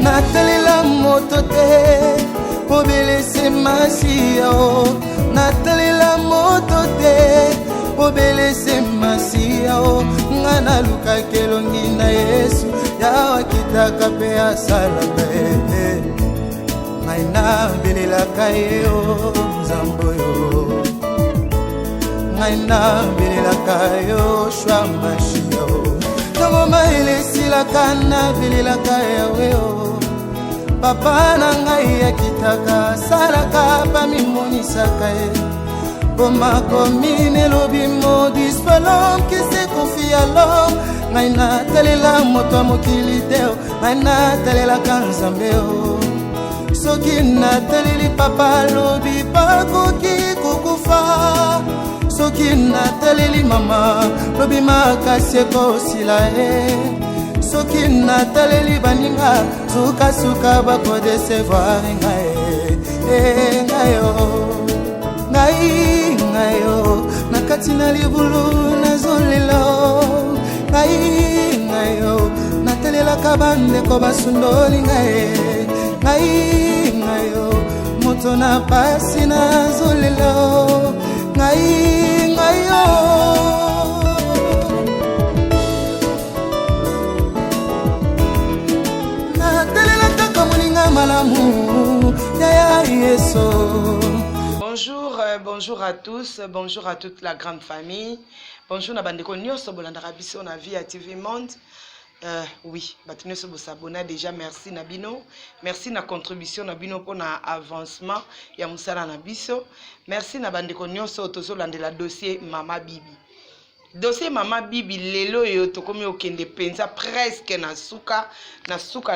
Natalela moto te obelese masiya o. Natalela moto te obelese masiya o. Nga naluka kelongi na Yesu yawa kitaka pe asalaka ye. Ngai nabelelaka ye o Nzambe oyo. Ngai nabelelaka yo shwa mashiya o. Ntango maelesilaka nabelelaka yawe o. Papa na ngai akitaka salaka pamimonisaka ye. Boma komine lobi modis pas l'homme qui se confie à l'homme. Ngai natalela moto ya mokili te o. Ngai natalelaka Nzambe o. Soki nataleli papa lobi bakoki kokufa. Soki nataleli mama lobi makasi ekosila ye. Soki nataleli baninga suka bakodesevoir ngai ngayo ngayo nakati na libulu nazolelo ngayo natelelaka bandeko basundoli ngayo moto na pasi nazolelo ngayo Bonjour à tous, bonjour à toute la grande famille. Bonjour na bandeko nyonso bolandaka biso na Via TV Monde. Oui, batu nyonso bosabona déjà, merci na bino. Merci na contribution na bino pour na avancement ya musala na biso. Merci na bandeko nyonso tozolandela dossier Mama Bibi. Dossier Mama Bibi lelo yo tokomi okende penza presque na suka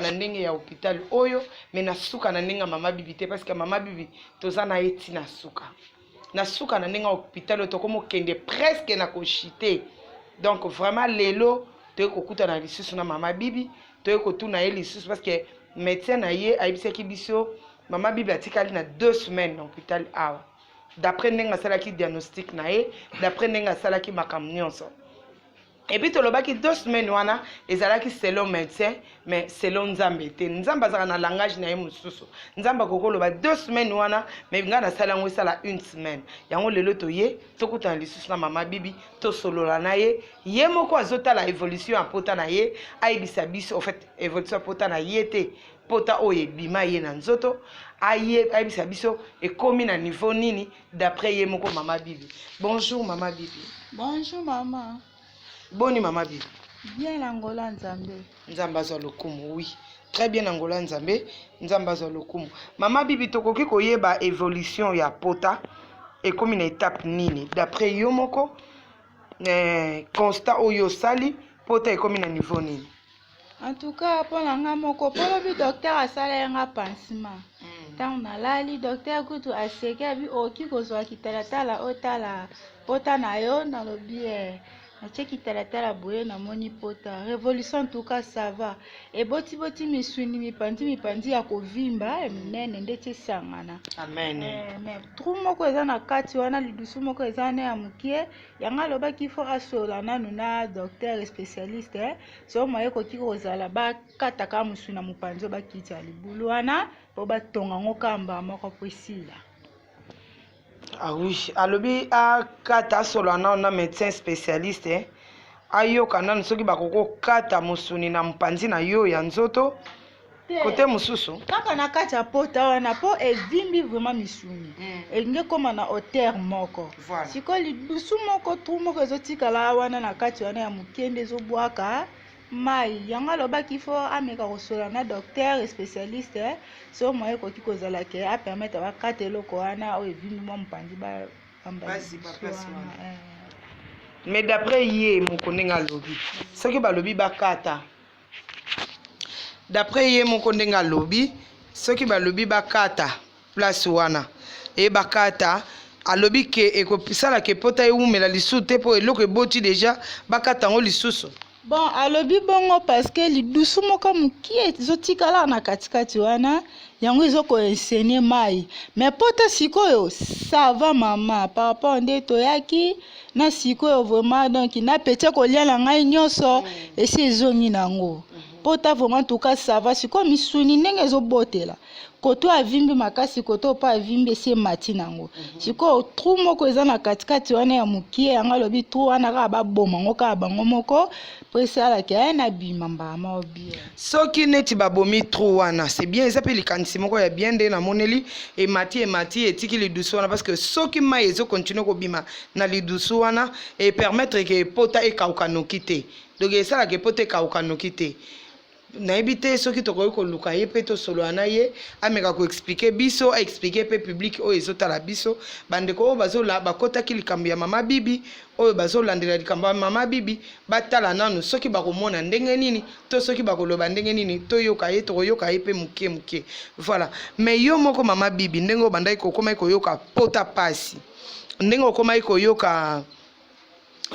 na ndenge ya hôpital oyo, mais na suka na ndenge Mama Bibi te parce que Mama Bibi toza na eti na suka na ndenge hôpital oyo tokomi okende presque na koshite. Donc vraiment lelo toye kokuta na lisusu na Mama Bibi, toye kotuna ye lisusu parce que médecin na ye ayebisaki biso Mama Bibi atikali na 2 semaines na hôpital awa. D'après nenga salaki diagnostic na ye, d'après nenga salaki makambo nyonso. Et puis tolobaki 2 semaines wana ezalaki selon médecin, mais selon Nzambe te. Nzambe azaka na langage na ye mususu. Nzambe kokoloba 2 semaines wana, mais nga na sala ngo sala 1 semaine. Yango lelo toye tokuta na lisusu na Mama Bibi to solola na ye. Ye moko azota la évolution apota na ye, ayebisa biso en fait évolution apota na ye te. Pota oye bima ye na nzoto ayebisa biso ekomi na niveau nini d'après ye moko Mama Bibi. Bonjour Mama Bibi. Bonjour maman. Boni Mama Bibi. Bien Angola Nzambe. Nzambe azwa lokumu, oui. Très bien Angola Nzambe, Nzambe azwa lokumu. Mama Bibi tokoki koyeba évolution ya pota ekomi na étape nini d'après yo moko constat oyo sali pota ekomi na niveau nini? En tout cas, pour l'anga moko, pour le docteur a salé un pansement. Tant on a là, le docteur kutu a séqué, vu aucun cause qui t'a la otala, pota na yo na le biais. Ache qui t'a la bouée na moni pota. Révolution en tout cas ça va. Et boti mi swini mi pandi ya kovimba, mnene ndete sangana. Amen. Mais trop moko eza na kati wana lidusu moko eza na ya mukie. Yanga loba qu'il faut asola nanu na docteur spécialiste. So moye koki kozala ba kataka musuna mupanzo ba kitya libulu wana po ba tonga ngokamba moko posila. Ah oui, alobi a kata solo na médecin spécialiste ayo kana nsoki bakoko kata musuni na mpanzi na yo ya nzoto côté mususu kaka na kati ya pota wana po evimbi vraiment misuni elinge koma na hauteur moko siko lidusu moko tru moko ezotikala wana na kati wana ya mukende ezobwaka mai yanga lobaki fo ameka kosola na docteur spécialiste so moye koki kozala ke a permettre bakata eloko wana oyo evimbi mwa mpanzi ba basi mais d'après ye moko ndenga lobi soki balobi bakata d'après ye moko ndenga lobi soki balobi bakata place wana e bakata alobi ke ekosala ke pota eumela lisusu te po eloko eboti déjà bakata ngo lisusu. Bon, alobi bongo parce que lidusu moko mukie ezotikala na katikati wana yango ezokoenseigner mai. Mais pota sikoyo ça va mama par rapport nde toyaki na sikoyo vraiment donc na pete kolia na ngai nyonso esi ezongi nango. Pota vraiment en tout cas ça va sikoyo misuni ndenge ezobotela. Koto avimbi makasi koto pa avimbi esi mati nango. Sikoyo trou moko eza na katikati wana ya mukie yanga lobi trou wana ka baboma ngo ka bango moko. Soki neti babomi trou wana c'est bien ça peut likanisi moko ya bien de na moneli et mati etiki lidusu wana parce que soki mai ezo continue kobima na lidusu wana et permettre que pota ekauka noki te donc esala ke pota ekauka noki te nayebi te soki tokoki koluka ye mpe tosolola na ye ameka koexplike biso aexplike mpe public oyo ezotala biso bandeko oyo bakotaki likambo ya mama bibi oyo bazolandela likambo ya mama bibi batala nanu soki bakomona ndenge nini to soki bakoloba ndenge nini toyoka ye tokoyoka ye mpe muke voilà mais yo moko mama bibi ndenge obandaki kokomaki koyoka pota pasi ndenge okomaki koyoka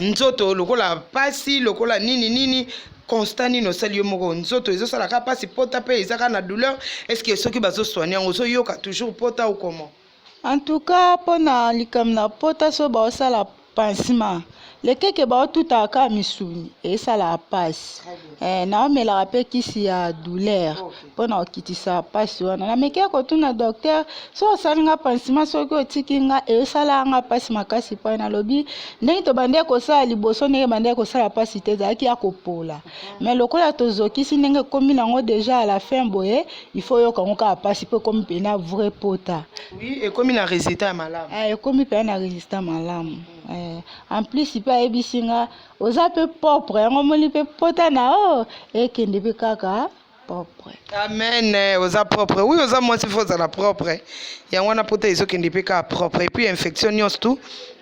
nzoto lokola pasi lokola nini constant nino sali yo moko nzoto ezosalaka pasi pota pe ezaka na douleur est-ce que soki bazosoigner yango ozoyoka toujours pota ou comment? En tout cas pona likam na pota so baosala pansement lekeke baotutaka misuni esala pasi naomelaka mpe kisi ya douleur mpona okitisa pasi wana nameki kotuna docteur so osalinga pansement soki otiki nga esalanga pasi makasi mpo nalobi ndenge tobandeki kosala liboso ndenge bandeki kosala pasi te ezalaki ya kopola mais lokola tozokisi ndenge ekomi nango déjà à la fin boye il faut yoka ngo kaka pasi mpo ekomi mpena vrai pota oui ekomi na résultat ya malamu ekomi mpena na résultat malamu en plus ipe ayebisinga oza mpe propre yango moni mpe pota na o ekende mpe kaka propre. Amen oza propre oui oza mwasi fo ozala propre yango wana pota ezokende mpe kaka propre et puis infection nyonso tu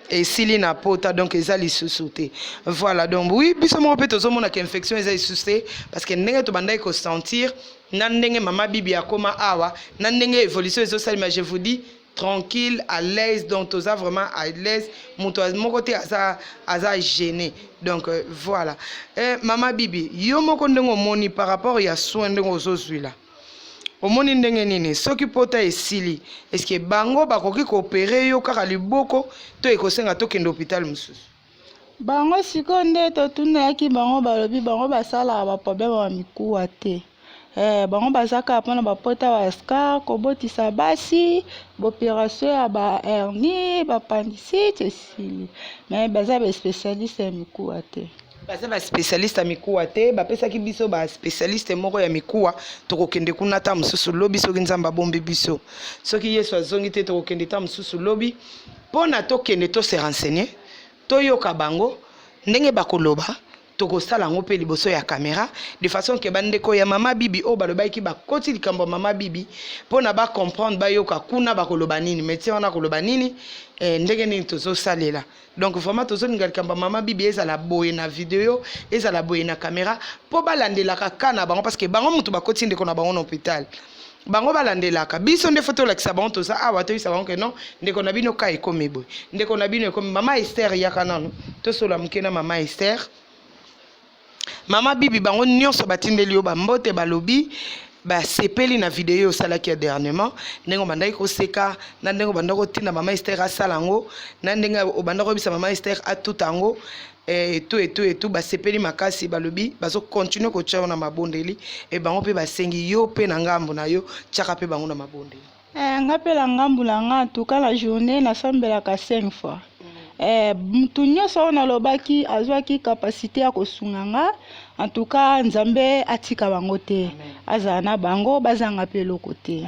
esili na pota donc eza lisusu te voilà donc oui biso moko mpe tozomonaka infection eza lisusu te parce que ndenge tobandaki kosentir na ndenge mama bibi akoma awa na ndenge évolution ezosalima je vous dis tranquille, à l'aise, donc tu as vraiment à l'aise, mon côté à gêné. Donc voilà. Maman Bibi, yo moko ndenge moni par rapport ya soin ndenge ozozwi la. Omoni ndenge nini, soki pota esili, est-ce que bango bakoki koopérer yo kaka liboko to ekosenga to kende hôpital mususu? Bango siko nde totunaki bango balobi bango basala ba problème ya mikuwa te. Bango bazaka pona bapota ba scar kobotisa basi opération ya ba hernie ba appendicite esili mais baza ba spécialiste ya mikuwa te baza ba spécialiste ya mikuwa te bapesaki biso ba spécialiste moko ya mikuwa tokokende kuna ta mususu lobi soki nzamba bombe biso soki Yesu azongi te tokokende ta mususu lobi pona tokende to se renseigner toyoka bango ndenge bakoloba tokosala ngo pe liboso ya caméra de façon que bandeko ya mama bibi o balobaki bakoti likambo mama bibi pona ba comprendre bayoka kuna bakoloba nini médecin wana koloba nini ndenge nini tozosalela donc vraiment tozolinga likambo mama bibi ezala boye na video ezala boye na caméra po balandelaka kana bango parce que bango mutu bakoti ndeko na bango na hôpital bango balandelaka biso nde foto lakisa bango toza awa toyisa bango ke non ndeko na bino ka ekomi boye ndeko na bino ekomi mama Esther yaka nano tosola muke na mama Esther Mama bibi bango nyonso batindeli yo bambote balobi ba sepeli na video osalaki dernièrement ndenge bandaki koseka na ndenge bandako tinda mama Esther asalango na ndenge obandako bisa mama Esther atutango et tout ba sepeli makasi balobi bazo continuer ko tshana na mabondeli et bango pe basengi yo pe na ngambo na yo tshaka pe bango na mabondeli ngapela ngambo la nga tuka la journée na sambelaka 5 fois mutu nyonso oyo nalobaki azwaki kapasité ya kosunganga en tout cas nzambe atika bango te azala na bango bazanga mpe eloko te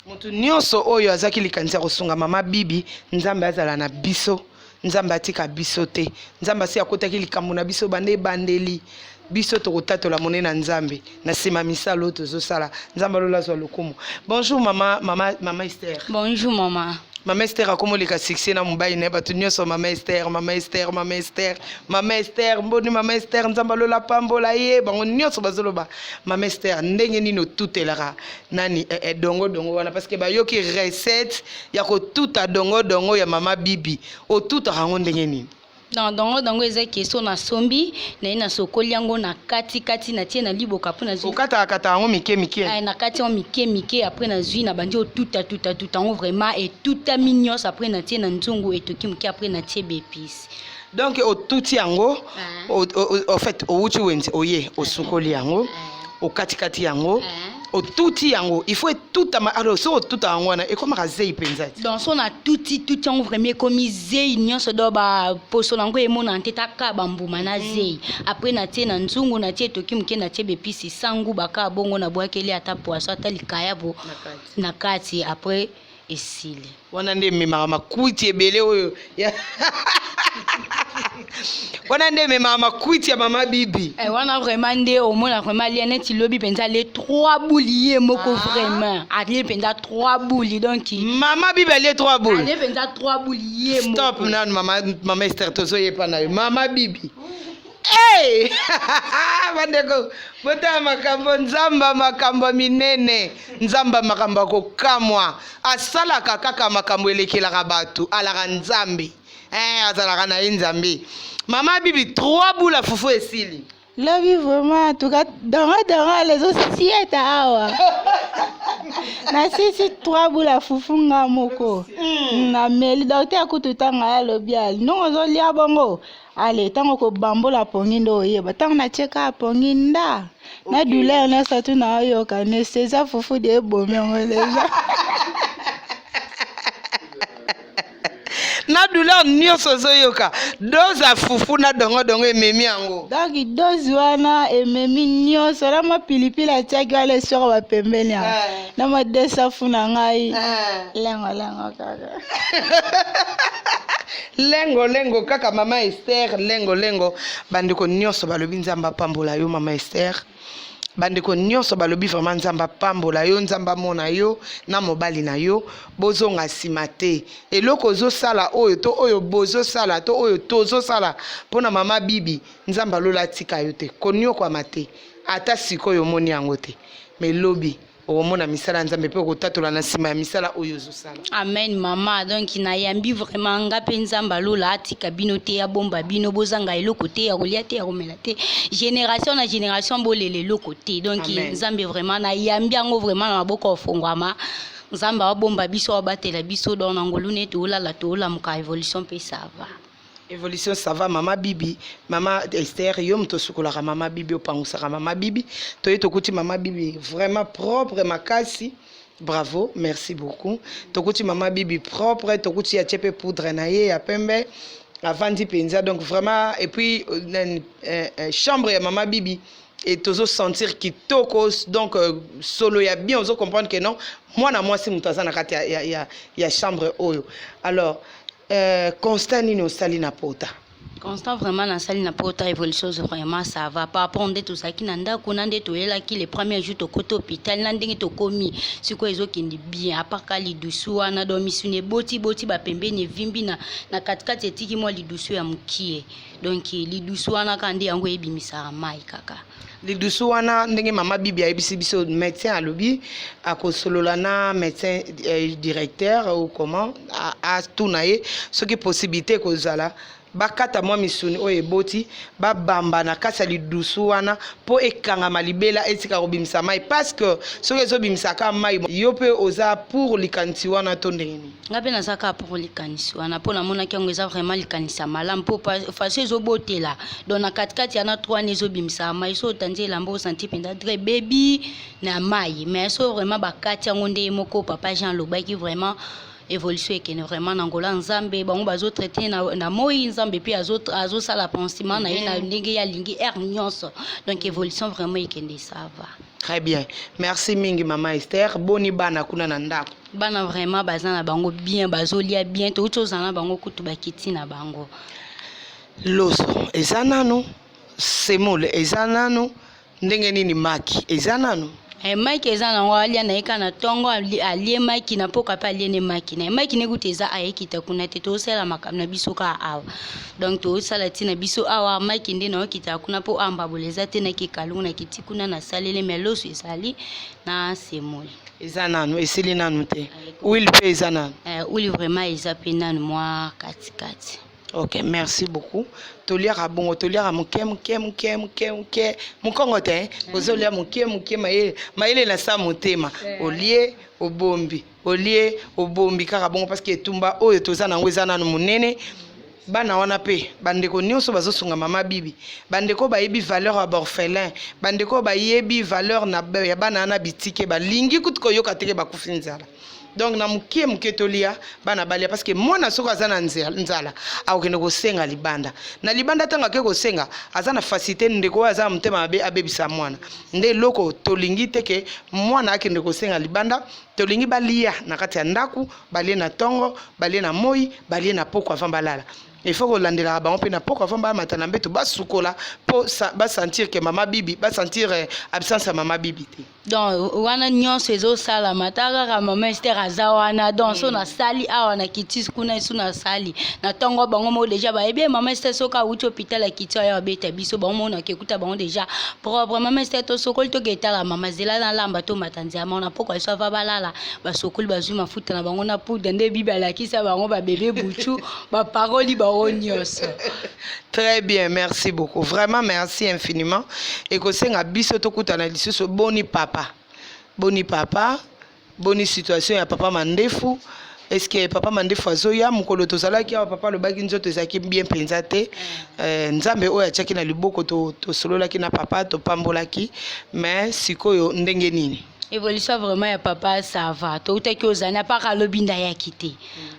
mutu nyonso oyo azwaki likanisi ya kosunga mama bibi nzambe azala na biso nzambe atika biso te nzambe asi akotaki likambo na biso bande ebandeli biso tokotatola monene na nzambe na nsima misala oyo tozosala nzambe alola azwa lokumu. Bonjour mama Esther. Bonjour maman. Mama Esther akomoleka succès na mobali na bato nyonso mama Esther mboni mama Esther nzamba lola pambola ye bango nyonso bazoloba mama Esther ndenge nino tutelaka nani dongo wana parce que bayoki recette ya ko tuta dongo ya mama bibi o tuta rango ndenge nini Dango eza question na sombi na sokoli yango na kati na tie na liboka po na zwi okata yango mike na kati yango mike après na zwi na bandi otuta yango vraiment etutami nyonso après na tie na nzungu etoki moke après na tie bepisi donc otuti yango en fait outi wenzi oye osukoli yango okati yango otuti yango il faut etutama alors so otuta yango wana ekomaka zei mpenza ti donc so na tuti yango vraiment ekomi zei nyonso do baposo nango emona nte taka bambuma na zei après na tie na nzungu na tie etoki moke na tie bepisi sangu baka bongo na bwakeli ata poisson ata likaya bo na kati après esili wana nde ememaka makuiti ebele oyo wana nde ememaka makuiti ya mama bibi wana vraiment nde omona vraiment lia neti lobi mpenza le 3 boules ye moko vraiment alie mpenza 3 boules donc mama bibi alie 3 boules alie mpenza 3 boules ye moko stop nanu mama Esther tozoyepa na yo mama bibi hey bandeko bota makambo nzamba makambo minene nzamba makambo kokamwa asalaka kaka makambo elekelaka bato alaka nzambe azalaka na ye nzambe mama bibi 3 boules à fufu esili lobi vraiment en tout cas dango les autres sieta awa na sisi 3 boules à fufu nga moko na meli docteur kutu tanga ya lobi ali nongo zolia bongo ale tango ko bambola pongi ndo oyeba tango na cheka pongi nda na douleur na satu na oyoka anesthésia fufu de bomi ngoleja na douleur nyonso zoyoka dose ya fufu na dongo ememi yango donc dose wana ememi nyonso na mapilipili atiaki wala esoko bapembeni yango na madesafu na ngai lengo kaka lengo kaka mama Esther lengo bandeko nyonso balobi nzamba pambola yo mama Esther bandeko nyonso balobi vraiment nzamba pambola yo nzamba mona yo na mobali na yo bozonga nsima te eloko ozosala oyo to oyo bozosala to oyo tozosala mpona mama bibi nzamba lola tika yo te koniokwama te ata sikoyo omoni yango te me lobi omona misala nzambe pe kotatola na nsima ya misala oyo ozosala amen mama donc nayambi vraiment nga mpe nzamba lola atika bino te ya bomba bino bozanga eloko te ya kolia te ya komela te génération na génération bolela eloko te donc nzambe vraiment nayambi yango vraiment na maboko ofongwama nzambe abomba biso abatela biso don na ngolu neti olala toolamuka évolution mpe ça va évolution ça va mama bibi mama Esther yo mto sukolaka mama bibi opangusaka mama bibi toye tokuti mama bibi vraiment propre makasi bravo merci beaucoup tokuti mama bibi propre tokuti ya chepe poudre na ye ya pembe avandi penza donc vraiment et puis chambre ya mama bibi et tozo sentir kitoko donc solo ya bien ozo comprendre que non moi si mutaza na kati ya chambre oyo alors Constant nini osali na pota Constant vraiment na sali na pota évolution vraiment ça va pas prendre tout ça qui nanda kunande to yela ki les premiers jours to koto hôpital na ndenge to komi siko ezokindi bien à part ka lidusu wana do misune boti ba pembeni vimbi na katikati etiki mo lidusu ya mukie donc lidusu wana kandi yango ebimisa mai kaka lidusu wana ndenge mama bibi ayebisi biso médecin alobi akosolola na médecin directeur ou comment a tunaye soki possibilité kozala bakata mwa misuni oyo eboti babamba na kasa lidusu wana po ekangama libela etika kobimisa mai parce que soki ezobimisaka mai yo pe oza pour likanisi wana to ndenge nini nga mpe nazaka pour likanisi wana mpo namonaki yango eza vraiment likanisi ya malamu mpo faso ezobotela donc na katikati yana 3 ane ezobimisa mai so otandi elamba osanti mpenza dre bebi na mai mais so vraiment bakati yango nde ye moko papa Jean lobaki vraiment évolution ekene vraiment na ngola nzambe bango bazotraite na moi nzambe mpe azosala pansement na ye na ndenge ya lingi air nyonso donc évolution vraiment ekende ça va très bien merci mingi mama Esther boni bana kuna na ndako bana vraiment baza na bango bien bazolia bien touti ozala na bango kutu bakiti na bango loso eza nano semole eza nano ndenge nini maki eza nano Mike eza na walia na eka na tongo alie Mike na poka pa alie ne Mike na Mike ne guteza ayekita kuna te to sala makam na biso ka awa donc to sala tina biso awa Mike nde na okita kuna po amba boleza te na kikalungu na kiti kuna na salele meloso esali na semoli eza nanu esili nanu te will pe eza nanu will vraiment eza pe nanu mwa kati Ok, merci beaucoup. Toliara bon, toliara muke mukongo te, ozolia muke maele na sa motema. Olie obombi, kaka bon parce que tumba oyo toza na ngweza na munene. Bana wana pe bandeko nyonso bazosunga mama bibi bandeko bayebi valeur ya orphelin bandeko bayebi valeur na ya bana na bitike balingi kutu koyoka teke bakufi nzala. Donc na muke tolia bana balia parce que mwana soko aza na nzala akokende kosenga libanda na libanda tanga ke kosenga aza na facilité ndeko aza mutema abebisa mwana nde loko tolingi teke mwana akende kosenga libanda tolingi balia na kati ya ndaku balie na tongo balie na moi balie na poko avant balala. Il faut que l'andela ba on peut na poko avant ba matana mbeto ba sukola po ba sentir que mama bibi ba sentir absence ya mama bibi te. Donc wana nyonso ezo sala mataka ka mama Esther azawana donc so na sali awa na kiti kuna isu na sali na tongo bango mo déjà ba bien mama Esther soka uti hôpital ya kiti ya beta biso bango mo na kekuta bango déjà propre mama Esther to sokol to geta la mama zela na lamba to matanzi ama na poko iso va balala ba sokol ba zuma futa na bango na poudre nde bibi ala kisa bango ba bébé buchu ba paroli ba Très bien, merci beaucoup. Vraiment, merci infiniment. Et que c'est un biso to kutana lisusu boni papa, boni situation ya papa mandefu. Est-ce que papa mandefu azoya mukolo tozala ki papa le bagi nzoto ezaki bien pensate nzambe oya chaki na liboko to solola ki na papa to pambola ki mais sikoyo ndenge nini? Évolution vraiment ya papa ça va to utaki ozana para lobinda ya kité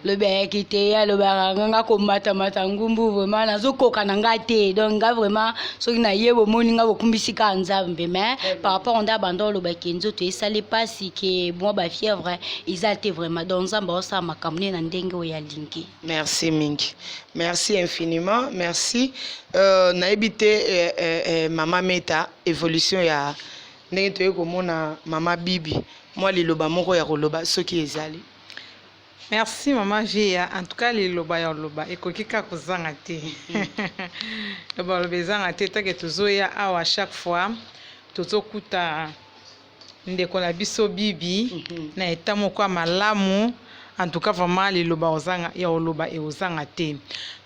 lobi ya kité ya lobanga ko mata ngumbu vraiment nazokoka na ngate donc nga vraiment soki na yebo moni nga bokumbisi ka nzambe mais par rapport on da bandolo ba kenzo to esale pasi ke moi ba fièvre exalté vraiment donc nzamba osa makamune na ndenge o ya linki. Merci mingi, merci infiniment, merci na ebité mama meta évolution ya ndenge toye komona mama bibi moi liloba moko ya koloba soki ezali. Merci maman Via, en tout cas liloba ya loba ekoki ka kozanga te loba lobezanga te take tozoya awa chaque fois tozokuta ndeko na biso bibi na eta moko malamu. En tout cas vraiment liloba ozanga ya loba e ozanga te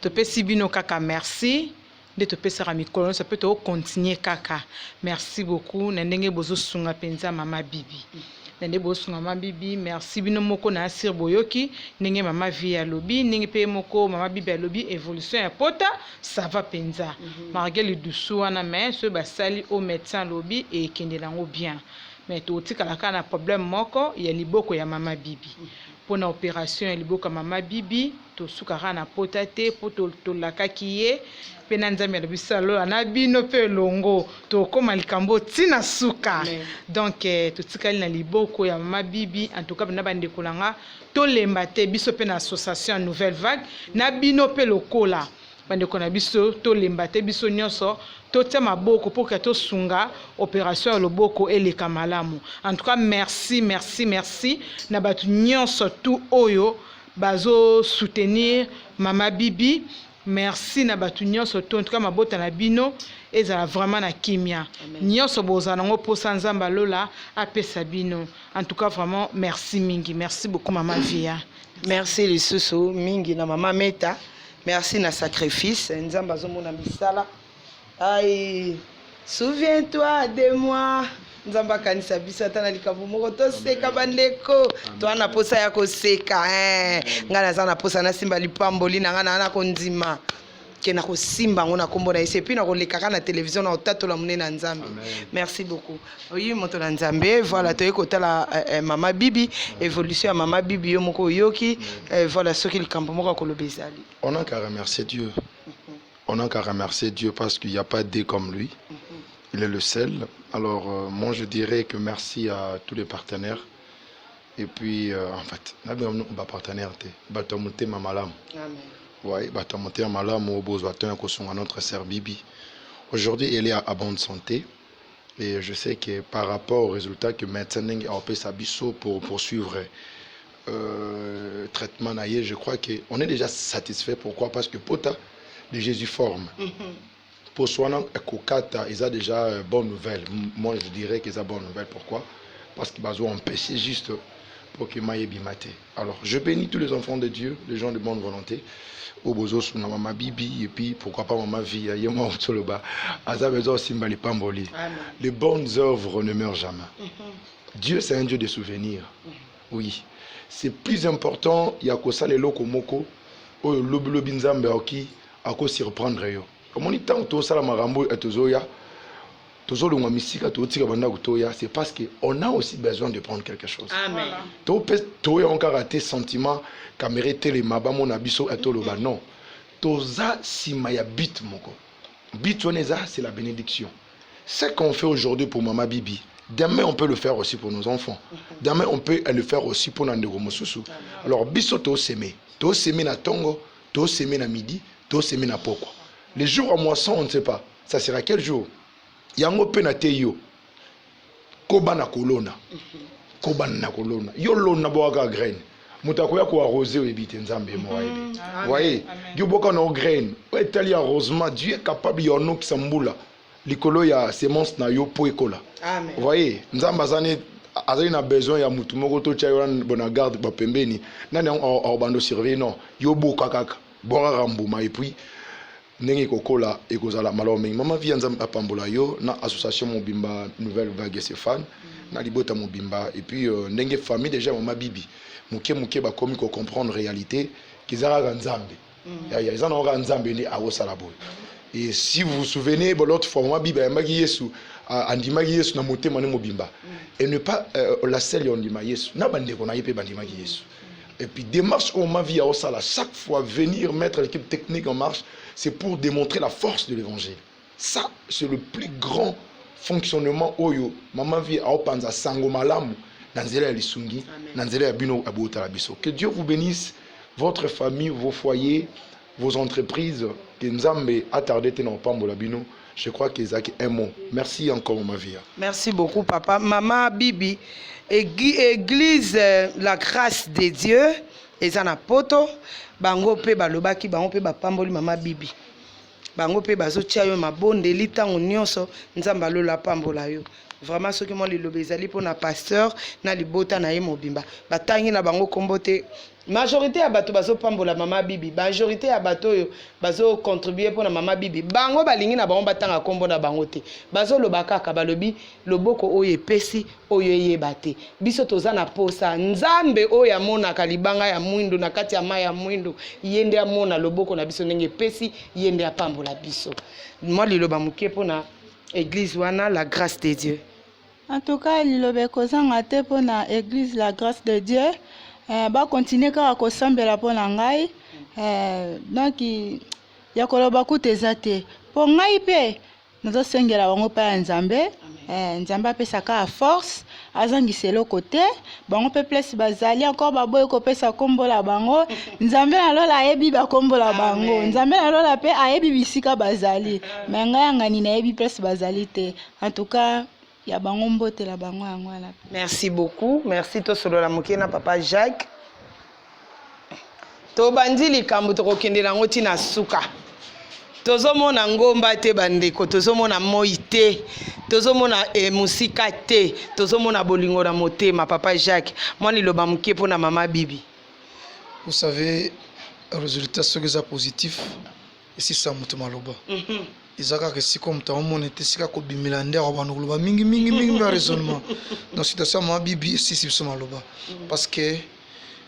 topesi bino kaka merci de te pesa mikolo ça peut continuer kaka. Merci beaucoup na ndenge bozo sunga penza mama bibi na ndenge bozo sunga mama bibi. Merci bino moko na sir boyoki ndenge mama Via lobi ndenge pe moko mama bibi ya lobi évolution ya pota ça va penza malgré le dessous wana mais ce basali au médecin lobi et kende lango bien mais to tikala kana problème moko ya liboko ya mama bibi pour na opération ya liboko mama bibi to sukara na pota te po to lakaki ye pena nzambe na bisalo na bino pe longo to koma likambo tina suka donc to tikali na liboko ya mama bibi en tout cas na bande kolanga to lemba te biso pe na association nouvelle vague na bino pe lokola bande kona biso to lemba te biso nyonso to tia maboko pour que to sunga opération ya loboko eleka malamu. En tout cas merci na batu nyonso tout oyo bazo soutenir mama bibi. Merci na batu nyonso to en tout cas mabota na bino ezala vraiment na kimia nyonso bozana ngo posa nzamba lola apesa bino. En tout cas vraiment merci mingi, merci beaucoup mama Via. Merci lisusu mingi na mama Meta. Merci na sacrifice nzamba zomona misala. Aïe, souviens-toi de moi. Nzamba kanisa bisa tana likambo moko to seka bandeko to ana posa ya ko seka ngana zana posa na simba lipamboli na ngana na konzima kena ko simba ngona kombo na ese puis na ko lekaka na télévision na otatola munena nzambe. Merci beaucoup. Oui moto na nzambe voilà to ekotala mama bibi évolution ya mama bibi yo moko yoki voilà soki likambo moko ko lobezali. On a qu'à remercier Dieu. On a qu'à remercier Dieu parce qu'il n'y a pas de comme lui. Il est le seul. Alors, moi, je dirais que merci à tous les partenaires. Et puis, en fait, on a partenaire. Amen. Oui, notre sœur Bibi. Aujourd'hui, elle est à bonne santé. Et je sais que par rapport au résultat que maintenant, a fait sa biseau pour poursuivre traitement, je crois qu'on est déjà satisfait. Pourquoi? Parce que Pota de Jésus forme. Pour Swana et Kokata, ils ont déjà bonne nouvelle. Moi, je dirais qu'ils ont bonne nouvelle. Pourquoi? Parce qu'ils ont empêché juste pour que maye bimate. Alors, je bénis tous les enfants de Dieu, les gens de bonne volonté. Au bozo suna mama bibi et puis pourquoi pas maman vie yema otoloba. Azabezo simbali pamboli. Les bonnes œuvres ne meurent jamais. Dieu c'est un Dieu de souvenirs. Oui. C'est plus important yakosa le loko moko o lobi nzambe oki ako s'y reprendre yo. Comme on dit tant to sala marambo et tozoya tozolunga misika to tika banda kutoya, c'est parce que on a aussi besoin de prendre quelque chose. Amen. To ya encore raté sentiment caméré télé mabamo na biso etoloba non. Toza sima ya bit moko. Bit oneza c'est la bénédiction. Ce qu'on fait aujourd'hui pour Mama Bibi, demain on peut le faire aussi pour nos enfants. Demain on peut le faire aussi pour Nandego Mosusu. Alors biso to semé na tongo, to semé na midi, to semé na poko. Les jours en moisson on ne sait pas. Ça sera quel jour? Yango pe na teyo. Koba na kolona. Koba na kolona. Yo lona boaka graine. Mutakoya ko arroser ebite nzambe mo wayebi. Voyez, yo boka na graine. O etali arrosement, Dieu est capable yono kisambula. Likolo ya semence na yo po ekola. Amen. Voyez, nzamba zane azali na besoin ya mutu moko to chayo bona garde ba pembeni. Nani en bando surveiller non. Yo boka kaka. Bora rambuma et puis ndenge kokola ekozala malo mingi mama vie nzambe apambola yo na association mobimba nouvelle vague Stéphane na libota mobimba et puis ndenge famille déjà mama bibi muke ba komi ko comprendre réalité kizara nzambe ya izana nga nzambe ni awosala boy. Et si vous vous souvenez l'autre fois mama bibi yambaki Yesu andimaki Yesu na motema ne mobimba et ne pas la selle ondima Yesu na bande ko na yepe bandimaki Yesu. Et puis démarche au ma vie à Osala, chaque fois venir mettre l'équipe technique en marche, c'est pour démontrer la force de l'évangile. Ça, c'est le plus grand fonctionnement oyo. Maman vie à Opanza Sango Malamu, Nanzela Lisungi, Nanzela Bino Abouta Labiso. Que Dieu vous bénisse, votre famille, vos foyers, vos entreprises. Que Nzambe attardé dans Pambo Labino. Je crois que c'est un mot. Merci encore, ma vie. Merci beaucoup, papa. Maman Bibi. Église la grâce de Dieu ezana poto bango pe balobaki bango pe bapamboli mama bibi bango pe bazotia yo mabondeli ntango nyonso nzambe alola pambola yo vraiment soki mo liloba ezali mpona pasteur na libota na ye mobimba batangi na bango kombo te majorité ya bato bazopambola mama bibi majorité ya bato oyo bazocontribue mpona mama bibi bango balingi na bango batanga kombo na bango te bazoloba kaka balobi loboko oyo epesi oyo eyeba te biso toza na posa nzambe oyo amonaka libanga ya mwindu na kati ya mai ya mwindu ye nde amona loboko na biso ndenge epesi ye nde apambola biso mwa liloba moke mpona église wana la grâce de Dieu. En tout cas liloba ekozanga te mpona église la grâce de Dieu. Ba continuer kaka kosambela mpo na ngai donc ya koloba kuta eza te mpo ngai mpe nazosengela bango mpe ya nzambe nzambe apesaka ya force azangisa eloko te bango mpe place bazali encore baboyi kopesa kombola bango nzambe nalola ayebi bakombola bango nzambe nalola mpe ayebi bisika bazali me ngai yangani nayebi place bazali te en tout cas ya bango mbotela bango yango wana. Merci beaucoup. Merci to solo la mokena papa Jacques. To bandi likambo to kokendela ngoti na suka. Tozomona ngomba te bandeko, tozomona moi te, tozomona musika te, tozomona bolingo na motema papa Jacques. Moi liloba moke pona mama bibi. Vous savez, le résultat c'est positif et c'est ça motema loba. Izaka que si comme tant mon était si ka ko bimila ndé ko banu loba mingi ba raisonnement. Dans situation ma bibi si soma loba parce que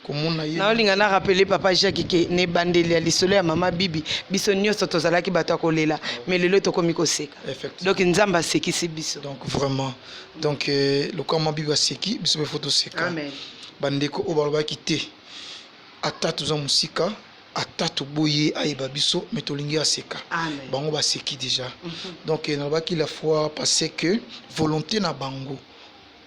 comme on a eu na olinga na rappeler papa Jacques ke ne bandeli ya lisolo ya mama bibi biso nyonso tozalaki bato akolela mais lelo tokomi koseka. Donc nzamba sekisi biso. Donc vraiment donc le corps ma bibi seki biso be photo seka. Amen. Bandeko o baloba kité atatu za musika atatu boye ayeba biso metolingi aseka bango ba seki déjà donc nalobaki la fois passé que volonté na bango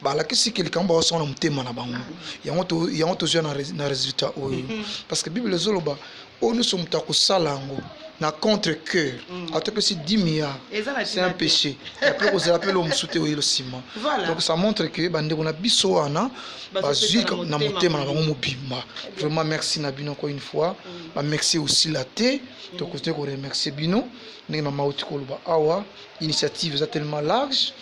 balakisi ke likambo basona mutema na bango yango tozwa na résultat oyo parce que bible ezoloba oyo nyonso moto akosala yango na contre cœur atopesi 10 milliards c'est un péché après kozala mpe lo mosusu te oyelo nsima donc ça montre que bandeko na biso wana bazwi na motema na bango mobimba vraiment merci na bino encore une fois merci aussi la te tokote ko remercier bino ndenge mama oti koloba awa initiative eza tellement large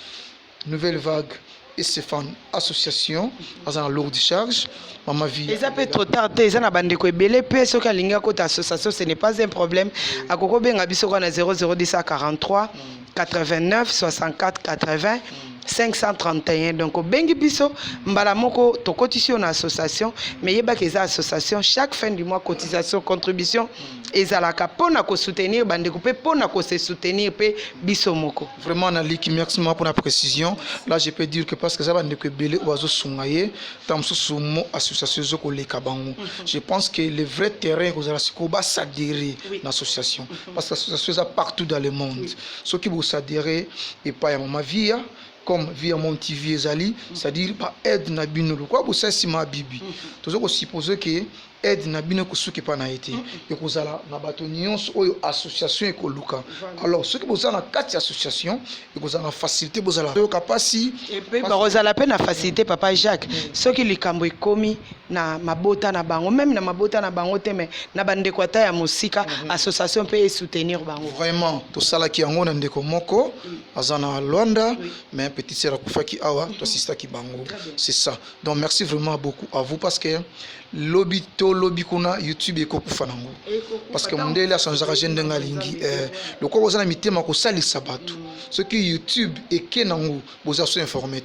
nouvelle vague et Stéphane association aza na lourde charge mama vie eza pe trop tard te eza na bandeko ebele pe soki alingi akota association ce n'est pas un problème akoko benga biso kwa na 0010 43 89 64 80 531 donc bengi biso mbala moko tokotisi na association mais yebaki eza association chaque fin du mois cotisation contribution ezalaka pona ko soutenir bandeko pe pona ko se soutenir pe biso moko vraiment na liki merci pour la précision là je peux dire que parce que ça bandeko ebele oazo sungaye tamso sumo association zoko leka bango je pense que le vrai terrain que vous allez sikoba s'adhérer l'association parce que l'association est partout dans le monde ceux qui vous s'adhérer et pas ya mama via comme via mon TV ezali c'est-à-dire pas aide na bino quoi vous ça sima bibi toujours supposer que aide na bino ko suki pa na été et ko zala na bato nyonso oyo association e ko luka alors ceux qui boza na kati association et ko zala facilité bozala to kapasi et puis bazala pe na facilité papa Jacques ceux qui likambo ekomi na mabota na bango même na mabota na bango te mais na bandeko ata ya musika association peut soutenir bango vraiment to sala ki yango na ndeko moko azana Luanda mais petit sœur akufaki awa to assista ki bango c'est ça donc merci vraiment beaucoup à vous parce que lobby kuna YouTube ekokufa nango parce que mondele asanzaka jende ngalingi le ko bozana mitema ko salisa bato ce qui YouTube eke nango boza so informé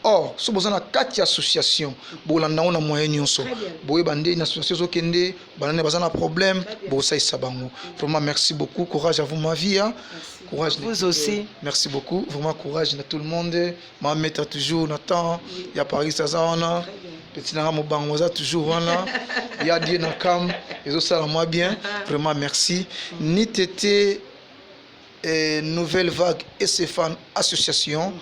or so bozana kati association bolanda na moyen nyonso boye bande une association zo kende banane bazana problème bo salisa bango vraiment merci beaucoup courage à vous ma vie courage vous aussi merci beaucoup vraiment courage à tout le monde ma mettre toujours Nathan il y a Paris Sazana petit nanga mobango za toujours wana il y a Dieu na kam et ça moi bien vraiment merci ni tété nouvelle vague et Stéphane association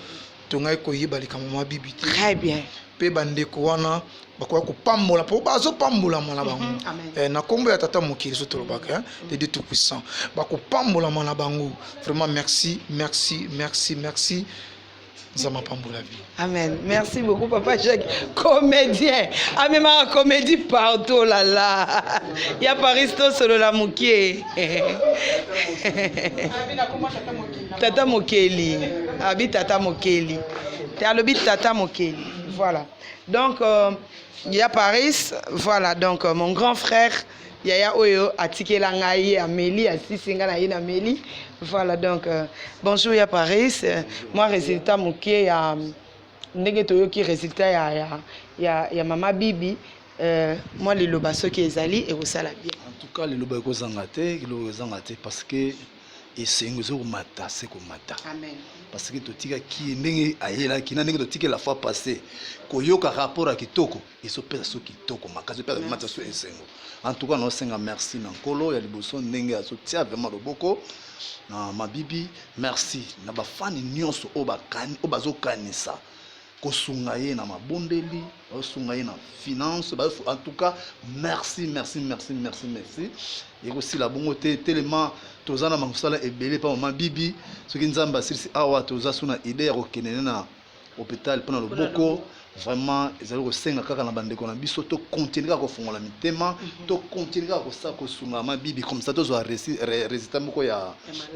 tonga ko yibali kama mabibi très bien pe bande ko wana bakwa ko pambola po bazo pambola mala bango na kombo ya tata mokili so tolobaka les deux tout puissants bako pambola mala bango vraiment merci merci merci merci. Amen. Merci beaucoup, Papa Jacques. Comédien. Ah, mais ma comédie partout, là, là. Il y a Paristo solo la moukié. Tata Mokeli. Abi Tata Mokeli. T'es à l'obit Tata Mokeli. Voilà. Donc, il y a Paris. Voilà. Donc, mon grand frère. Yaya Oyo atike la ngai Amélie asisinga na ina Amélie voilà donc bonjour ya Paris moi résultat moké ya ndenge toyo ki résultat ya mama bibi moi le loba soki ezali et osala bien en tout cas le loba ko zangate parce que et c'est ngozo mata c'est ko mata amen parce que totika ki ndenge ayela ki ndenge totika la fois passée koyoka rapport à kitoko et so pesa so kitoko makazo pesa mata so esengo en tout cas nous senga merci na nkolo ya liboso ndenge aso tia vraiment loboko na mabibi merci na ba fan nyonso obakani obazo kanisa kosunga ye na mabondeli kosunga ye na finance en tout cas merci et aussi la bongo tellement tozana makusala ebele pa mama bibi soki nzamba sirisi awa toza suna idée ya kokenene na hôpital pona loboko vraiment ezali kosenga kaka na bandeko na biso to continuer kaka kofongola mitema to continuer kaka kosala kosunga mama bibi comme ça tozwa résultat moko ya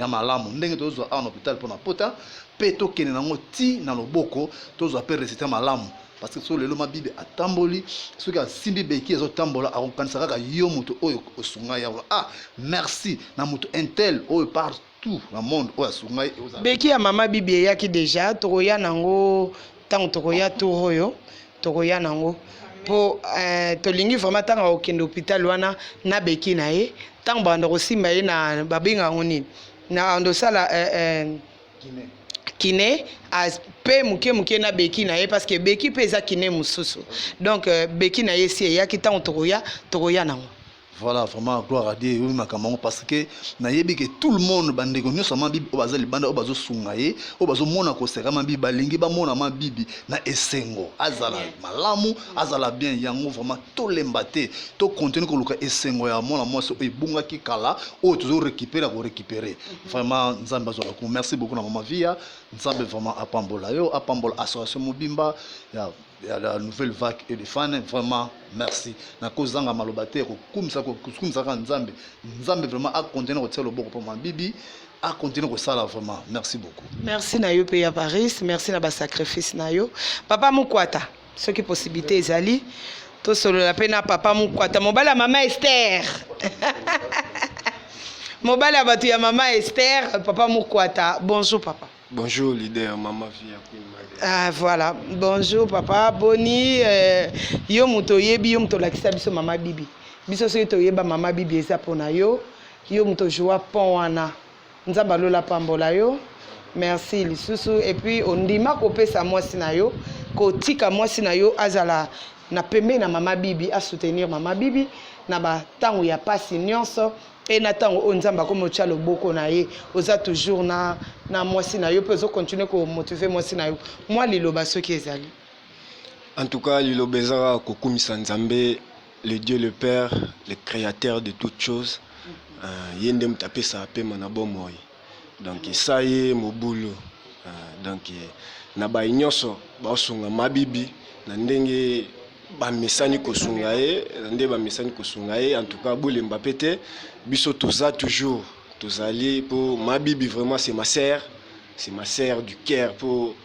malamu ndenge tozwa awa na hôpital pona pota pe tokende nango ti na loboko tozwa pe résultat malamu parce que so lelo mabibi atamboli soki asimbi beki ezotambola akokanisa kaka yo moto oyo osunga ya merci na moto intel oyo partout na monde oyo asunga beki ya mama bibi eyaki déjà tokoya nango ntango tokoya to oyo tokoya nango po tolingi vraiment ntango akokende hôpital wana na beki na ye ntango banda kosimba ye na babengango nini na ndosala kiné pe muke na beki na ye parce que beki pe eza kiné mususu donc beki na ye si eyaki ntango tokoya nango. Voilà, vraiment gloire à Dieu parce que nayebi que tout le monde bandeko nyonso ma bibi obazali banda obazo sungaye obazo mona ko seka ma bibi balingi ba mona ma bibi na esengo azala malamu azala bien yango vraiment to lembate to continuer ko luka esengo ya mona moso ebunga ki kala o toujours récupérer vraiment nzambe azola ko merci beaucoup na mama via nzambe vraiment apambola association mobimba ya la nouvelle vague et les fans vraiment merci na kozanga malobate ko kumisa ka nzambe vraiment a continuer ko tselo boko pour ma bibi à continuer comme ça là vraiment. Merci beaucoup. Merci na yo pe ya Paris, merci na ba sacrifice na yo. Papa Mukwata, ce qui possibilité ezali. To solo la pena papa Mukwata, mobala maman Esther. Mobala batu ya maman Esther, papa Mukwata. Bonjour papa. Bonjour leader, maman Via. Ah voilà, bonjour papa, boni yo muto yebi yo muto lakisa biso mama bibi. Biso so to yeba mama bibi eza pona yo muto joa pon wana. Nzamba lola pambola yo. Merci lisusu et puis ondima kopesa mwasi na yo, kotika mwasi na yo azala na pembe na mama bibi a soutenir mama bibi na ba tango ya pasi nyonso. Et Nathan Onzamba comme tu as le boko na ye, oza toujours na mwasi na yo, peut continuer ko motiver mwasi na yo. Moi liloba so ki ezali. En tout cas, liloba ezara kokumisa Nzambe, le Dieu le Père, le créateur de toutes choses. Yende mtape sa pe mana bomoy. Donc ça y est mobulu. Donc na ba nyonso ba sunga mabibi na ndenge ba mesani kosunga ye, ndenge ba mesani kosunga ye. En tout cas, boule Mbappé biso toza toujours tozali pour ma bibi, vraiment c'est ma sœur du cœur pour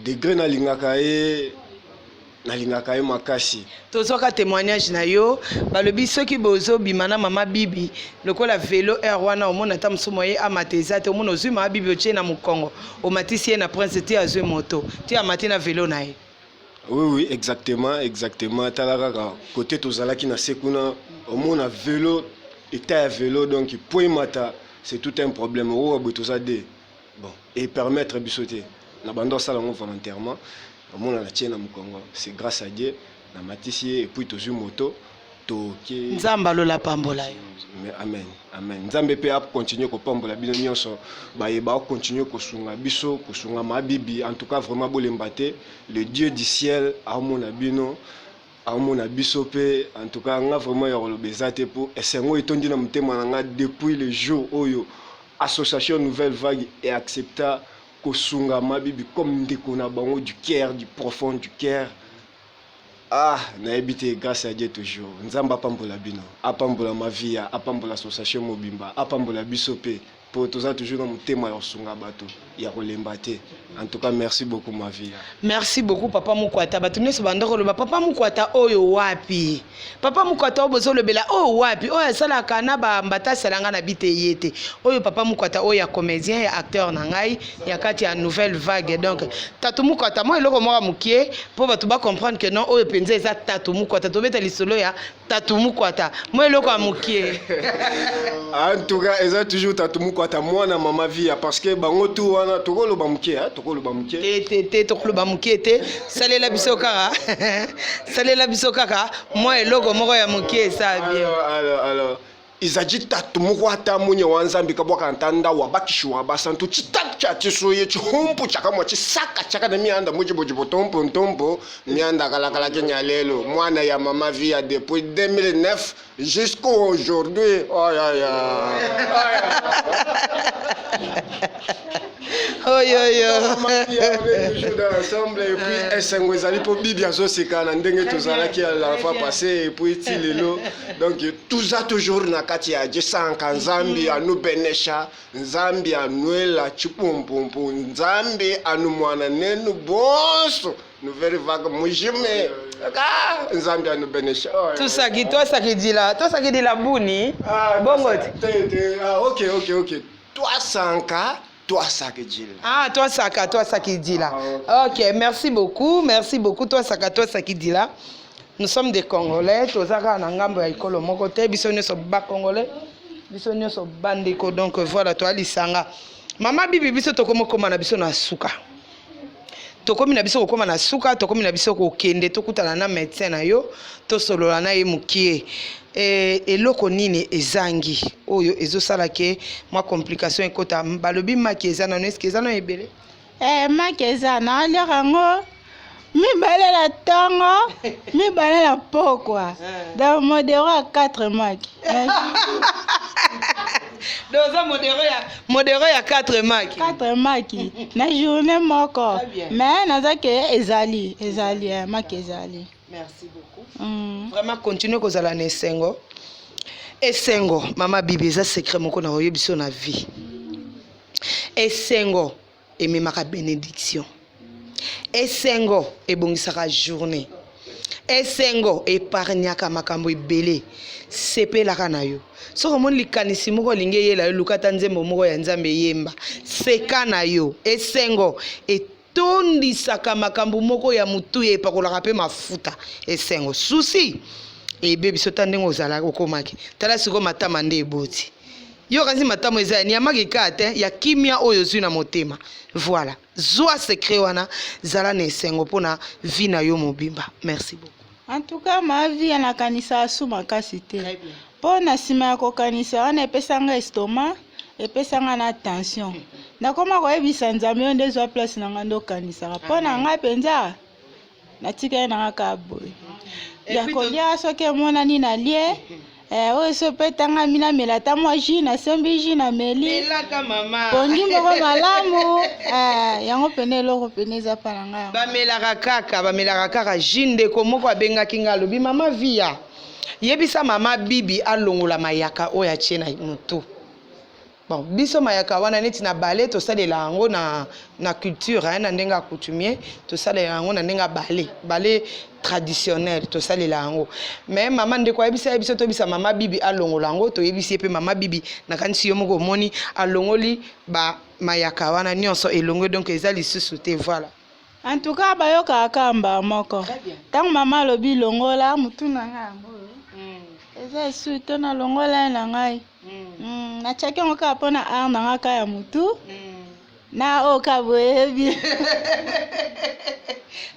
degré na lingaka ye makasi. Tozoka témoignage na yo balobi soki bozo bimana mama bibi lokola vélo air wana omona ta msumoye amateza te omona ozwi mama bibi otie na mukongo omatisi ye na prince te azwe moto te amati na vélo na ye. Oui, exactement. Talaka côté tozalaki na sekuna omona vélo état à vélo, donc pour mata c'est tout un problème. Bon, et permettre de sauter. N'abandonne ça volontairement. C'est grâce à Dieu. Na matisi et puis tozu moto to ki Nzamba lola pambola yo. Amen. Nzambe pe ap continuer ko pambola bino nyonso ba continuer ko sunga biso ko sunga mabibi. En tout cas vraiment bolembate le Dieu du ciel a mona bino. Amona bisope, en tout cas, on a vraiment eu pour esengo etondi na mutema nanga depuis le jour où association Nouvelle Vague est accepta kosunga mabibi comme ndeko na bango du cœur, du profond du cœur. Ah, na habité grâce à Dieu toujours. Nzamba pambola bino, apambola ma vie, apambola association Mobimba, apambola bisope. Pour tout ça toujours dans mon thème ya sunga bato ya kolembate. En tout cas merci beaucoup ma vie. Merci beaucoup papa Mukwata. Batumye so bandoko le papa Mukwata oyo wapi. Papa Mukwata obozo le bela o wapi. Oyo sala kana ba mbata salanga na bite yete. Oyo papa Mukwata oyo ya comédien ya acteur na ngai ya kati ya Nouvelle Vague. Donc Tatu Mukwata moi eloko moko mukie pour batu ba comprendre que non oyo penza eza Tatu Mukwata to beta lisolo ya Tatu Mukwata. Moi eloko mukie. En tout cas eza toujours Tatu Mukwata moi na mama vie parce que bango tout wana tokolo ba mukie tokolo ba mukie te salela biso kaka moi eloko moko ya mukie ça bien alors izaji Tatu Mukwata munye wanzambi kabwaka ntanda wa bakishwa basantu chitatu cha chisoye chihumpu chakamwa chisaka chaka na mianda mujibojibo tompo mianda kala Kenya lelo mwana ya mama via depuis 2009 jusqu'au aujourd'hui. Ensemble et puis esengo ezali po bibi azoseka na ndenge tozalaki la fois passée et puis tilelo donc tout ça toujours na kati ya Jesanka Nzambi anu benesha Nzambi anuela chipumpumpu Nzambi anu mwana nenu bonso Nouvelle Vague mujime Nzambi anu benesha tout ça qui toi ça qui dit la buni bongo ok toi sanka toi ça qui dit là. Ah, toi ça qui dit là. Ok, merci beaucoup, toi ça qui dit là. Nous sommes des Congolais, tozaka na ngambo ya ikolo moko te, biso nyonso ba Congolais, biso nyonso bandeko, donc voilà toi lisanga. Mama bibi biso tokomo koma na biso na suka. Tokomi na biso kokoma na suka, tokomi na biso kokende tokutana na médecin na yo, tosolola na ye mukie. Eloko nini ezangi oyo ezosala ke mwa complication ekota balobi maki eza na eske eza na ebele maki eza na alirango mibale la tongo mibale la pokwa dans modéro à 4 maki doza modéro ya 4 maki na journée moko mais nazake ezali maki ezali. Merci beaucoup. Vraiment continuer kozala na esengo. Esengo, mama bibi eza secret moko na oyebiso na vie. esengo ememaka bénédiction, esengo ebongisaka journée, esengo épargnaka makambo ebele sepelaka na yo. Soko mon likanisi moko linge yela lukata nzembo moko ya nzambe yemba seka na yo. Esengo etondisaka makambo moko ya mutu epakolaka pe mafuta. Esengo susi ebe biso tandengo ozala okomaki tala siko matama nde eboti yo kanzi matama eza ni amaki kate ya kimia oyo zwi na motema. Voilà, zwa secret wana zala na esengo pona vie na yo mobimba. Merci beaucoup. En tout cas ma vie anakanisa asu makasi te mpo na nsima ya kokanisa wana epesanga estomac epesanga na tension nakoma koyebisa nzambe yo nde ezwa place na nga nde okanisaka mpo na ngai mpenza natikali na nga kaka boye ya kolia soki emonani na lie oyo so mpe tanga minamela ata mwa ji nasembi ji na meli pongi moko malamu yango pene eloko pene eza mpa na ngai bamelaka kaka ji ndeko moko abengaki nga alobi mama via yebisa mama bibi alongola mayaka oyo atie na motu. Bon, biso mayaka wana neti na ballet tosalela yango na culture na ndenga coutumier tosalela yango na ndenga ballet traditionnel tosalela yango. Mais mama ndeko yebisa biso to bisa mama bibi alongola yango to yebisi pe mama bibi na kanisi yo moko moni alongoli ba mayaka wana nyonso elongo donc eza lisusu te. Voilà. En tout cas bayoka kamba moko tango mama lobi longola mutu na ngambo eza esu to na longola na ngai na chaki ngo ka pona ar na ngaka ya mutu na o ka boyebi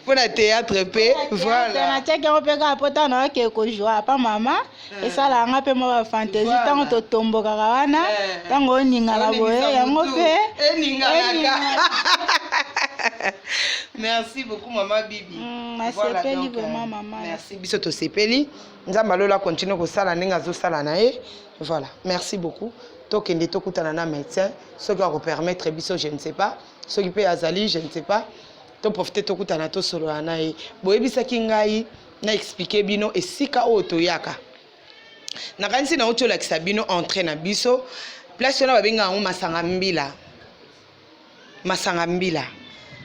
pona théâtre pe. Voilà, na chaki ngo pe ka pota na ke ko joie pa mama esala nga pe mo ba fantasy tango to tomboka wana tango ninga la boye yango pe Merci beaucoup maman bibi. Voilà, donc, maman. Merci biso to sepeli. Nzamba lola continue ko sala ninga zo sala na e. Voilà, merci beaucoup. Tokende tokutana na médecin, ce qui va vous permettre biso je ne sais pas, ce qui peut azali je ne sais pas. To profiter tokutana to solo na e. Boyebisa kingai na expliquer bino esika o toyaka. Na kanisi na ocho la kisabino entrer na biso. Place na babenga ngo masanga mbila.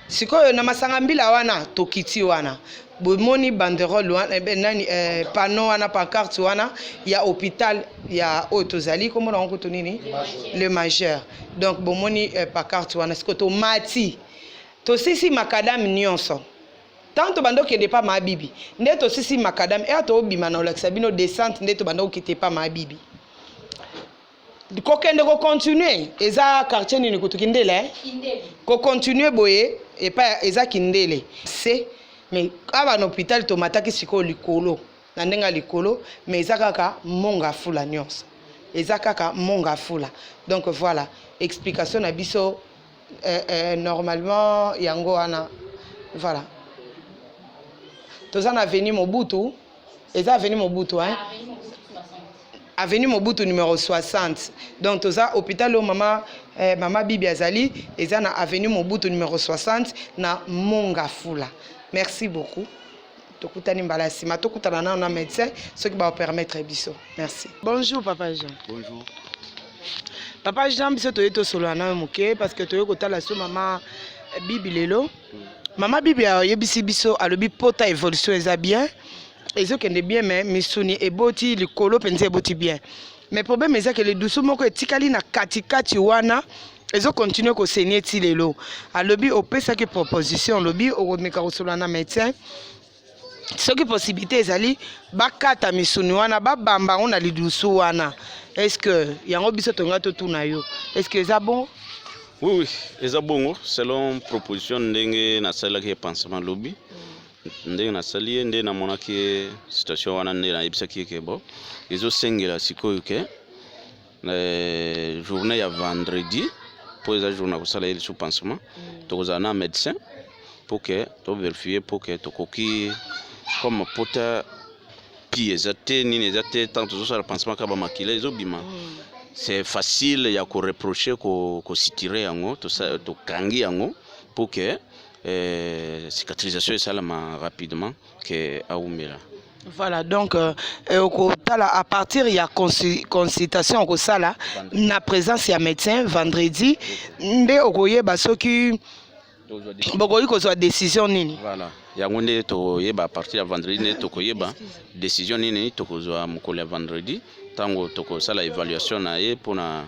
Sikoyo na masanga mbila wana tokiti wana bomoni banderole wana nani panneau wana pancarte wana ya hôpital ya otozali komona ngo to nini le majeur. Donc bomoni pancarte wana sikoto mati to sisi makadam nyonso tanto bando kende pa mabibi nde to sisi makadam e to obima na olakisa bino descente nde to bando kite pa mabibi ko kende ko continuer eza quartier nini ko tukindele ko continuer boye et pas eza kindele c'est mais aba na hôpital to mataki siko likolo na ndenga likolo mais eza kaka monga fula nyonso eza kaka monga fula. Donc voilà explication na biso normalement yango ana. Voilà tozana avenue Mobutu eza avenue Mobutu hein avenue Mobutu numéro 60. Donc toza hôpital au mama mama bibi azali eza na avenue Mobutu numéro 60 na Mongafula. Merci beaucoup. Tokutani mbala sima tokutana na médecin ce qui va permettre biso. Merci. Bonjour papa Jean. Bonjour. Papa Jean biso toyeto solo na moke parce que toyeko tala so mama bibi lelo. Mama bibi yebisi biso alobi pota évolution eza bien. Ezo kende bien mais misuni eboti likolo penze eboti bien. Mais problème est que les douceurs moko etikali na katikati wana ezo continuer ko saigner ti lelo. Alobi opesa ke proposition lobi o meka kosola na médecin. Ce qui possibilité ezali bakata misuni wana ba bamba on a lidusu wana. Est-ce que yango biso tonga to tuna yo? Est-ce que ça bon? Oui, eza bongo selon proposition ndenge na sala ke pansement lobi. Ndenge na sali ndenge na monaki situation wana ndenge na yebisa ki ke bo. Ezo sengela sikoyo ke journée ya vendredi pour eza journée ko sala ile sous pansement. Tokoza na médecin pour que to vérifier pour que tokoki comme pota pi ezate nini ezate tant to sala pansement ka ba makila ezo bima. C'est facile ya ko reprocher ko sitirer yango to kangi yango pour que cicatrisation esalama rapidement ke aumela. Voilà, donc à partir il y a consultation au sala na présence ya médecin vendredi nde okoyeba soki bokoyi kozwa décision nini. Voilà, yango nde toyeba à partir ya vendredi nde tokoyeba décision nini tokozwa mokolo ya vendredi tango tokosala évaluation na ye mpona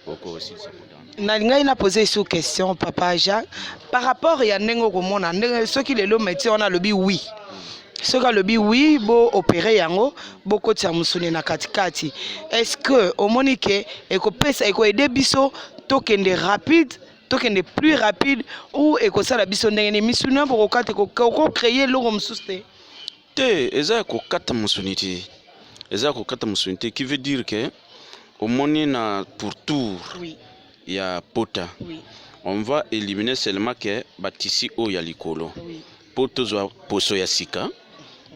kokosilisa. Nalingai na poser sous question papa Jacques par rapport ya ndenge okomona ndenge soki lelo médecin on a lobi oui. Ce que le bi oui bo opérer yango boko tia musuni na katikati. Est-ce que au monique eko pesa eko aider biso tokende rapide tokende plus rapide ou eko sala biso ndenge ni misuni pour kata ko créer logo msuste te eza ko kata musuni ti eza ko kata musuni te qui veut dire que au moni na pourtour oui ya pota oui on va éliminer seulement que batisi o ya likolo oui poto zo poso ya sika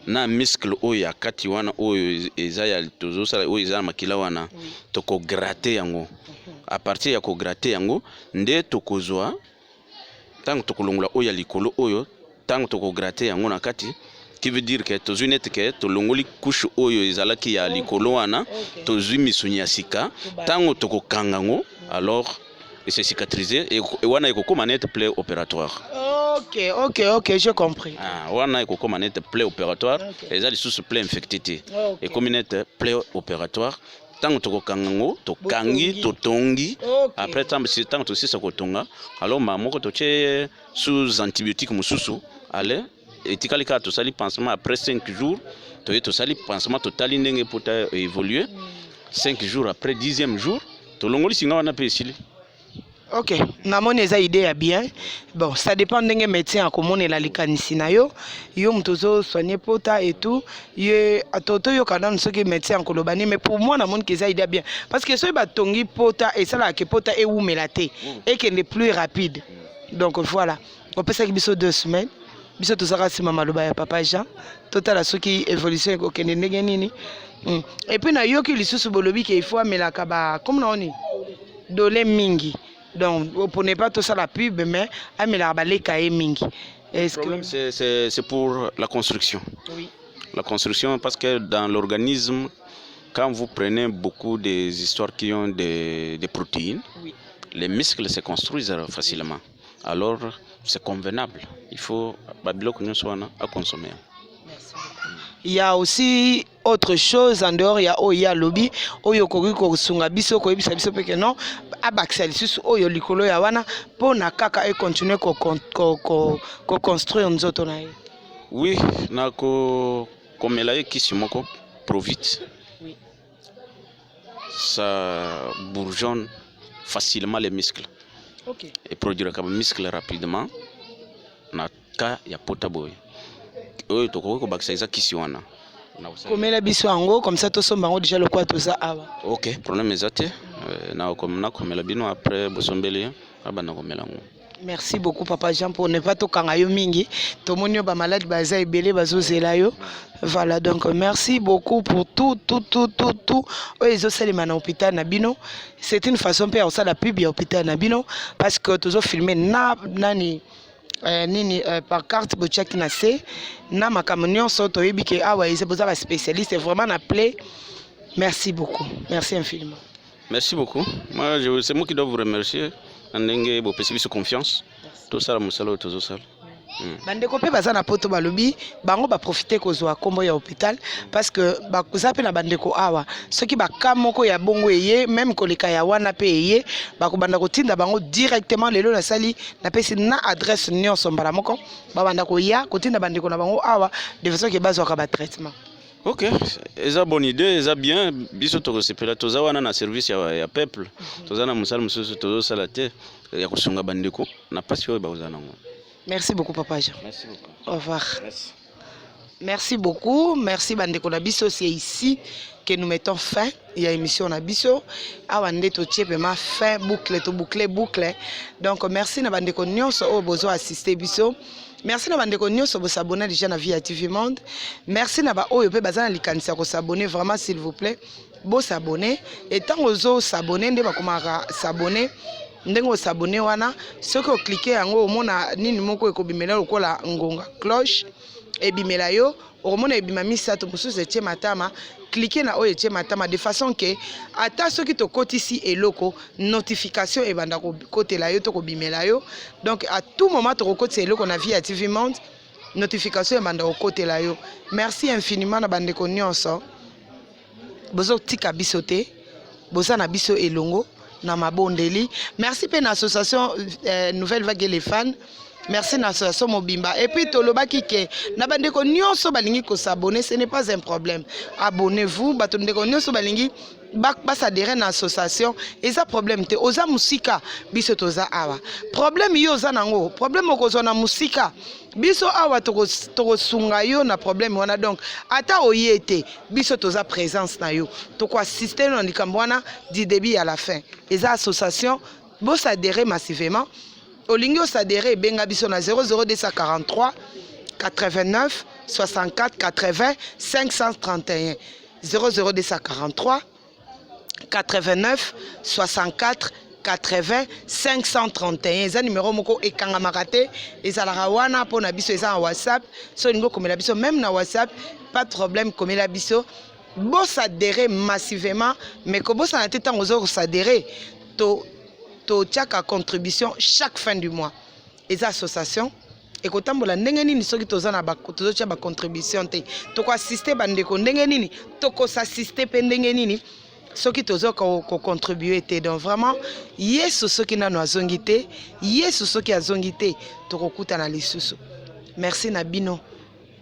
na muscle oyo ya kati wana oyo eza ya tozosala oyo eza na makila wana toko gratter yango à partir ya ko gratter yango nde tokozwa tango tokolongola oyo ya likolo oyo tango toko gratter yango na kati qui veut dire que tozwi nete ke tolongoli couche oyo ezalaki ya likolo wana tozwi misuni ya sika tango tokokanga yango alors et c'est cicatrisé et wana ekokoma nete plaie opératoire. Ok, j'ai compris. Ah, wana ekokoma nete plaie opératoire, eza lisusu plaie infectée. Et comme nete plaie opératoire, tango tokokanga ngo, tokangi, totongi, après tango tosisa kotonga, alors moko toche sous antibiotique mususu, allez, etikali ka tosali pansement après 5 jours, tosali pansement totali ndenge pota évoluer. 5 jours après 10e jour, tolongoli singa wana pe esili. Ok, namoni eza idée ya bien. Bon, ça dépend ndenge médecin akomona la likanisi na yo. Yo mtozo soigner pota et tout. Ye atoto yo kana soki médecin akolobani mais pour moi namoni que eza idée bien parce que soki batongi pota et ça la ke pota e oumela te et que ne plus rapide. Donc voilà. On peut ça que biso 2 semaines. Biso tozaka sima maloba ya papa Jean. Total soki évolution ko kende ndenge nini. Et puis na yo ki lisusu bolobi ke il faut amelaka ba comme na oni dole mingi. Donc, pour ne pas tout ça la pub, mais le problème, c'est pour la construction. Oui. La construction, parce que dans l'organisme, quand vous prenez beaucoup des histoires qui ont des protéines, oui, les muscles se construisent facilement. Alors, c'est convenable. Il faut à consommer. Il y a aussi autre chose en dehors, il y a lobby, oyo ko sunga biso ko bisa biso peke non, abaxel sus oyo likolo ya wana pour na kaka et continuer ko construire nzoto na ye. Oui, na ko komela ye kisimoko provite. Oui. Ça bourgeonne facilement les muscles. OK. Et produire comme muscle rapidement na ka ya potaboy. Oyo toko ko bakisa eza kisi wana. Komela biso ango comme ça to somba ngo déjà le quoi tout ça ava. OK, problème ezate na komela bino après bosombeli abana komela ngo. Merci beaucoup papa Jean pour ne pas to kanga yo mingi. To monyo ba malade baza ebele bazozela yo. Voilà donc merci beaucoup pour tout. Oyo salima na hôpital na bino. C'est une façon pour ça la pub ya hôpital na bino parce que toujours filmer na nani par carte bochaki na se na makamonion soto yebike awa ils besoin ba spécialiste vraiment appelé. Merci beaucoup. Merci infiniment. Merci beaucoup. Moi c'est moi qui dois vous remercier. Ndenge bo pesi biso confiance. Tout ça la musalo tout ça. Bandeko pe baza na poto balobi bango ba profiter kozwa kombo ya hôpital parce que ba kuzape na bandeko awa soki ba kamoko ya bongo eye même koleka ya wana pe eye ba ko banda ko tinda bango directement lelo na sali na pesi na adresse nyonso mbala moko ba banda ko ya ko tinda bandeko na bango awa de façon que bazwa ka ba traitement. OK, eza bonne idée, eza bien biso to resepela toza wana na service ya peuple. Toza na musala mususu tozo sala te ya kusunga bandeko na pasi oyo ba uzana ngo. Merci beaucoup, Papa Jean. Merci beaucoup. Au revoir. Merci. Merci beaucoup. Merci, Bandeko Nabiso. C'est ici que nous mettons fin à l'émission Nabiso. Awande to tchepema fin, boucle. Donc, merci, Bandeko Nyonso, au besoin assister Biso. Merci na bandeko nyonso bo s'abonner déjà na Via TV Monde. Merci na ba oyo pe bazana likanisa ko s'abonner vraiment s'il vous plaît. Bo s'abonner et tant ozo s'abonner nde ba komaka s'abonner ndenge osabone wana soki oklike yango omona nini moko ekobimela lokola ngonga cloche ebimela yo okomona ebima misato mosusu etie matama cliquez na oyo etie matama de façon que ata soki tokotisi eloko notification ebanda kotela yo to kobimela yo donc à tout moment tokokotisa eloko na Via TV Monde notification ebanda kokotela yo. Merci infiniment na bandeko nyonso bozo tika biso te boza na biso elongo na mabondeli. Merci pe na association Nouvelle Vague les fans. Merci na association Mobimba. Et puis tolobaki ke na bandeko nyonso balingi ko s'abonner, ce n'est pas un problème. Abonnez-vous, batondeko nyonso balingi bas adhérer na association. Eza problème te oza musika biso toza awa. Problème yo oza nango, problème okozo na musika. Biso awa toko sunga yo na problème wana donc ata oyete biso toza présence na yo. Toko assister na likambo wana du début à la fin. Eza association bo s'adhérer massivement. Olingo s'adhérer benga biso na 00243 89 64 80 531 00243 89 64 80 531 eza numéro moko ekanga makate ezalaka wana pona biso eza na WhatsApp so olingo komela biso même na WhatsApp pas de problème komela biso bo s'adhérer massivement mais ko bo sa tete tango zo s'adhérer to tchaka contribution chaque fin du mois. Les associations et kotambola ndenge nini soki toza na ba tozotia ba contribution te to ko assister bandeko ndenge nini to ko s'assister pe ndenge nini soki tozo ko contribuer te donc vraiment yesu soki na no azongi te yesu soki azongi te to ko kuta na lisusu. Merci Nabino,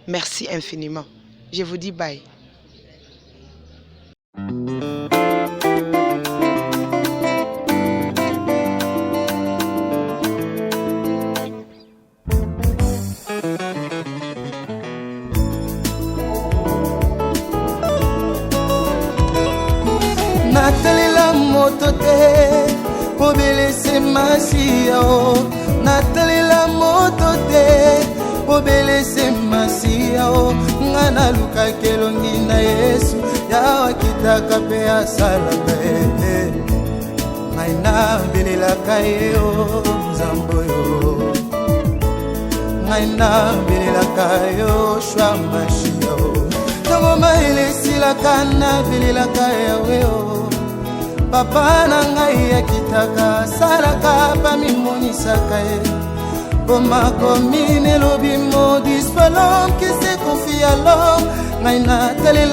merci infiniment, je vous dis bye. Natalela moto te obelese masia o natalela moto te obelese masia o ngana luka kelongi na Yesu yawa kitaka pe asala pe maina belela kaye o nzambo yo maina belela kayo shwa mashia o tango maelesi la kana belela kaye o papa na ngai akitaka salaka pa mimonisaka ye Boma komine lobi modis palom qui se confie à l'homme ngai na talela